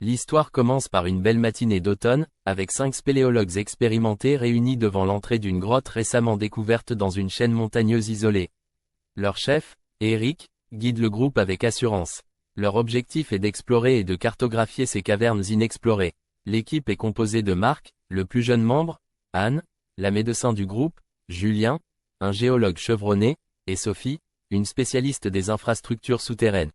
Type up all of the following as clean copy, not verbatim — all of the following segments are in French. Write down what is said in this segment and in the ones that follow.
L'histoire commence par une belle matinée d'automne, avec 5 spéléologues expérimentés réunis devant l'entrée d'une grotte récemment découverte dans une chaîne montagneuse isolée. Leur chef, Eric, guide le groupe avec assurance. Leur objectif est d'explorer et de cartographier ces cavernes inexplorées. L'équipe est composée de Marc, le plus jeune membre, Anne, la médecin du groupe, Julien, un géologue chevronné, et Sophie, une spécialiste des infrastructures souterraines.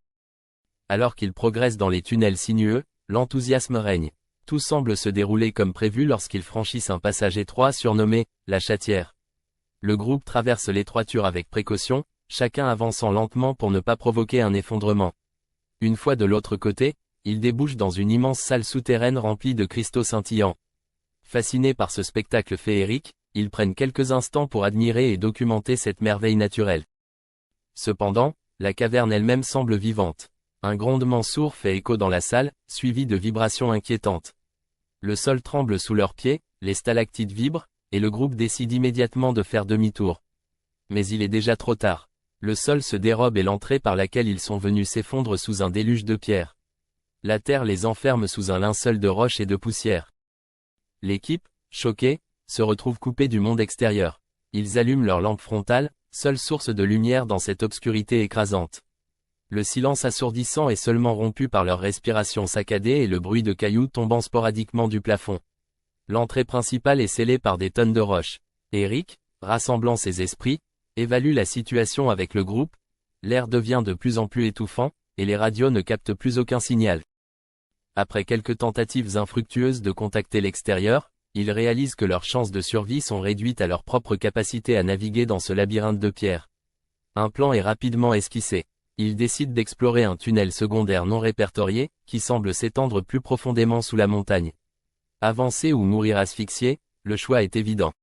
Alors qu'ils progressent dans les tunnels sinueux, l'enthousiasme règne. Tout semble se dérouler comme prévu lorsqu'ils franchissent un passage étroit surnommé « la Chatière ». Le groupe traverse l'étroiture avec précaution, chacun avançant lentement pour ne pas provoquer un effondrement. Une fois de l'autre côté, ils débouchent dans une immense salle souterraine remplie de cristaux scintillants. Fascinés par ce spectacle féerique, ils prennent quelques instants pour admirer et documenter cette merveille naturelle. Cependant, la caverne elle-même semble vivante. Un grondement sourd fait écho dans la salle, suivi de vibrations inquiétantes. Le sol tremble sous leurs pieds, les stalactites vibrent, et le groupe décide immédiatement de faire demi-tour. Mais il est déjà trop tard. Le sol se dérobe et l'entrée par laquelle ils sont venus s'effondre sous un déluge de pierres. La terre les enferme sous un linceul de roches et de poussière. L'équipe, choquée, se retrouve coupée du monde extérieur. Ils allument leur lampe frontale, seule source de lumière dans cette obscurité écrasante. Le silence assourdissant est seulement rompu par leur respiration saccadée et le bruit de cailloux tombant sporadiquement du plafond. L'entrée principale est scellée par des tonnes de roches. Eric, rassemblant ses esprits, évalue la situation avec le groupe. L'air devient de plus en plus étouffant, et les radios ne captent plus aucun signal. Après quelques tentatives infructueuses de contacter l'extérieur, ils réalisent que leurs chances de survie sont réduites à leur propre capacité à naviguer dans ce labyrinthe de pierres. Un plan est rapidement esquissé. Ils décident d'explorer un tunnel secondaire non répertorié, qui semble s'étendre plus profondément sous la montagne. Avancer ou mourir asphyxiés, le choix est évident.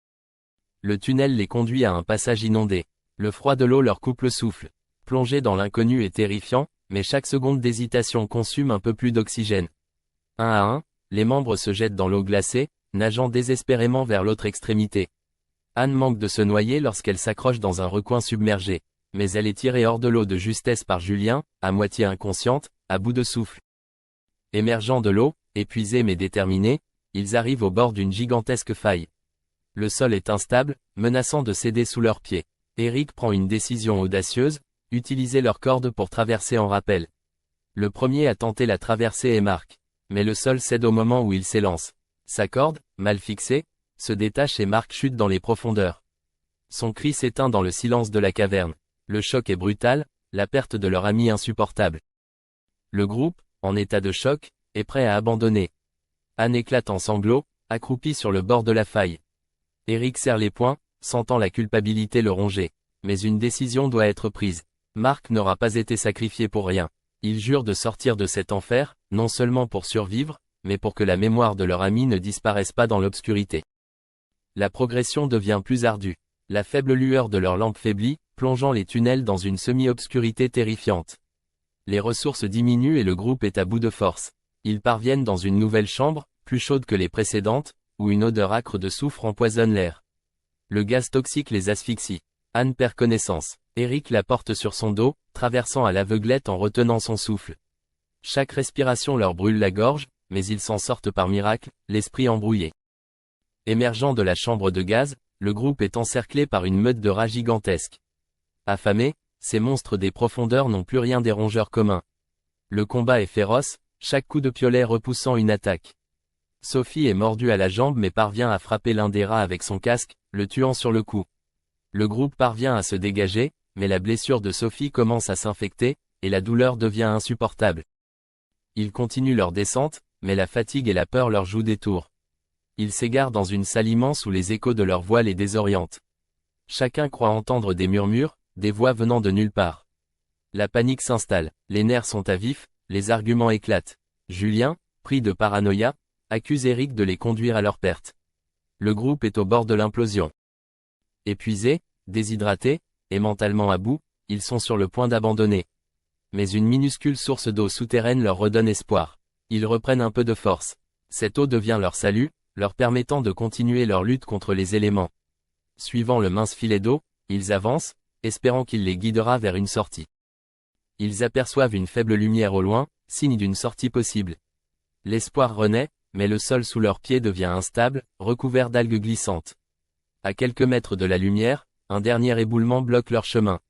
Le tunnel les conduit à un passage inondé. Le froid de l'eau leur coupe le souffle. Plonger dans l'inconnu est terrifiant, mais chaque seconde d'hésitation consomme un peu plus d'oxygène. Un à un, les membres se jettent dans l'eau glacée, nageant désespérément vers l'autre extrémité. Anne manque de se noyer lorsqu'elle s'accroche dans un recoin submergé. Mais elle est tirée hors de l'eau de justesse par Julien, à moitié inconsciente, à bout de souffle. Émergeant de l'eau, épuisés mais déterminés, ils arrivent au bord d'une gigantesque faille. Le sol est instable, menaçant de céder sous leurs pieds. Eric prend une décision audacieuse, utiliser leur corde pour traverser en rappel. Le premier à tenter la traversée est Marc. Mais le sol cède au moment où il s'élance. Sa corde, mal fixée, se détache et Marc chute dans les profondeurs. Son cri s'éteint dans le silence de la caverne. Le choc est brutal, la perte de leur ami insupportable. Le groupe, en état de choc, est prêt à abandonner. Anne éclate en sanglots, accroupie sur le bord de la faille. Eric serre les poings, sentant la culpabilité le ronger. Mais une décision doit être prise. Marc n'aura pas été sacrifié pour rien. Il jure de sortir de cet enfer, non seulement pour survivre, mais pour que la mémoire de leur ami ne disparaisse pas dans l'obscurité. La progression devient plus ardue. La faible lueur de leur lampe faiblit, plongeant les tunnels dans une semi-obscurité terrifiante. Les ressources diminuent et le groupe est à bout de force. Ils parviennent dans une nouvelle chambre, plus chaude que les précédentes, où une odeur âcre de soufre empoisonne l'air. Le gaz toxique les asphyxie. Anne perd connaissance. Eric la porte sur son dos, traversant à l'aveuglette en retenant son souffle. Chaque respiration leur brûle la gorge, mais ils s'en sortent par miracle, l'esprit embrouillé. Émergeant de la chambre de gaz, le groupe est encerclé par une meute de rats gigantesques. Affamés, ces monstres des profondeurs n'ont plus rien des rongeurs communs. Le combat est féroce, chaque coup de piolet repoussant une attaque. Sophie est mordue à la jambe mais parvient à frapper l'un des rats avec son casque, le tuant sur le coup. Le groupe parvient à se dégager, mais la blessure de Sophie commence à s'infecter, et la douleur devient insupportable. Ils continuent leur descente, mais la fatigue et la peur leur jouent des tours. Ils s'égarent dans une salle immense où les échos de leur voix les désorientent. Chacun croit entendre des murmures, des voix venant de nulle part. La panique s'installe, les nerfs sont à vif, les arguments éclatent. Julien, pris de paranoïa, accuse Eric de les conduire à leur perte. Le groupe est au bord de l'implosion. Épuisés, déshydratés, et mentalement à bout, ils sont sur le point d'abandonner. Mais une minuscule source d'eau souterraine leur redonne espoir. Ils reprennent un peu de force. Cette eau devient leur salut, leur permettant de continuer leur lutte contre les éléments. Suivant le mince filet d'eau, ils avancent, espérant qu'il les guidera vers une sortie. Ils aperçoivent une faible lumière au loin, signe d'une sortie possible. L'espoir renaît, mais le sol sous leurs pieds devient instable, recouvert d'algues glissantes. À quelques mètres de la lumière, un dernier éboulement bloque leur chemin.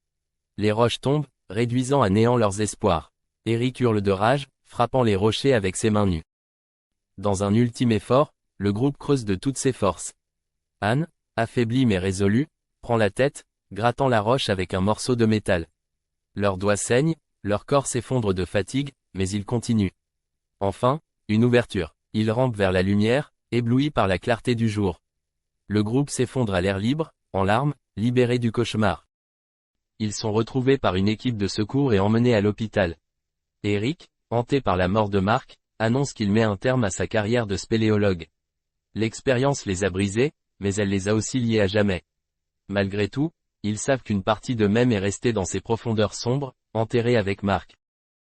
Les roches tombent, réduisant à néant leurs espoirs. Eric hurle de rage, frappant les rochers avec ses mains nues. Dans un ultime effort, le groupe creuse de toutes ses forces. Anne, affaiblie mais résolue, prend la tête, grattant la roche avec un morceau de métal. Leurs doigts saignent, leur corps s'effondre de fatigue, mais ils continuent. Enfin, une ouverture. Ils rampent vers la lumière, éblouis par la clarté du jour. Le groupe s'effondre à l'air libre, en larmes, libérés du cauchemar. Ils sont retrouvés par une équipe de secours et emmenés à l'hôpital. Eric, hanté par la mort de Mark, annonce qu'il met un terme à sa carrière de spéléologue. L'expérience les a brisés, mais elle les a aussi liés à jamais. Malgré tout, ils savent qu'une partie d'eux-mêmes est restée dans ces profondeurs sombres, enterrée avec Mark.